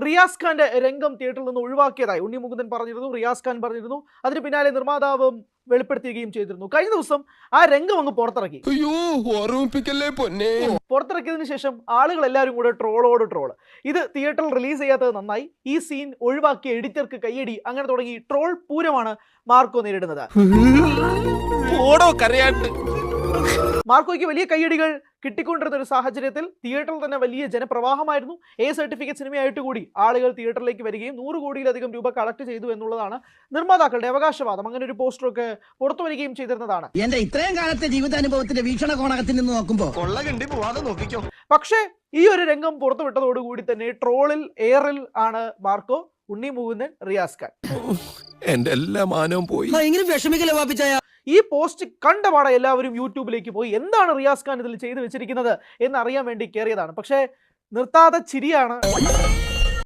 റിയാസ് ഖാന്റെ രംഗം തിയേറ്ററിൽ നിന്ന് ഒഴിവാക്കിയതായി ഉണ്ണി മുകുന്ദൻ പറഞ്ഞിരുന്നു, റിയാസ് ഖാൻ പറഞ്ഞിരുന്നു. അതിന് പിന്നാലെ നിർമ്മാതാവും വെളിപ്പെടുത്തുകയും ചെയ്തിരുന്നു. കഴിഞ്ഞ ദിവസം ആ രംഗം അങ്ങ് പുറത്തിറക്കി. പുറത്തിറക്കിയതിനു ശേഷം ആളുകൾ എല്ലാവരും കൂടെ ട്രോളോട് ട്രോള്. ഇത് തിയേറ്ററിൽ റിലീസ് ചെയ്യാത്തത് നന്നായി, ഈ സീൻ ഒഴിവാക്കിയ എഡിറ്റർക്ക് കയ്യടി, അങ്ങനെ തുടങ്ങി ട്രോൾ പൂരമാണ് മാർക്കോ നേരിടുന്നത്. മാർക്കോയ്ക്ക് വലിയ കയ്യടികൾ കിട്ടിക്കൊണ്ടിരുന്ന ഒരു സാഹചര്യത്തിൽ തിയേറ്ററിൽ തന്നെ വലിയ ജനപ്രവാഹമായിരുന്നു. എ സർട്ടിഫിക്കറ്റ് സിനിമയായിട്ട് കൂടി ആളുകൾ തിയേറ്ററിലേക്ക് വരികയും 100 കോടിയിലധികം രൂപ കളക്ട് ചെയ്തു എന്നുള്ളതാണ് നിർമ്മാതാക്കളുടെ അവകാശവാദം. അങ്ങനെ ഒരു പോസ്റ്ററൊക്കെ പുറത്തു വരികയും ചെയ്തിരുന്നതാണ്. എന്റെ ഇത്രയും കാലത്തെ ജീവിതാനുഭവത്തിന്റെ വീക്ഷണകോണകത്തിൽ നിന്ന് നോക്കുമ്പോൾ പക്ഷേ ഈ ഒരു രംഗം പുറത്തുവിട്ടതോടുകൂടി തന്നെ ട്രോളിൽ എയറിൽ ആണ് മാർക്കോ, ഉണ്ണി മുകുന്ദൻ, റിയാസ് ഖാൻ. എന്റെ എല്ലാ മാനവും പോയി. ഈ പോസ്റ്റ് കണ്ടപാടെ എല്ലാവരും യൂട്യൂബിലേക്ക് പോയി എന്താണ് റിയാസ് ഖാൻ ഇതിൽ ചെയ്തു വെച്ചിരിക്കുന്നത് എന്നറിയാൻ വേണ്ടി കയറിയതാണ്. പക്ഷേ നിർത്താതെ ചിരിയാണ്.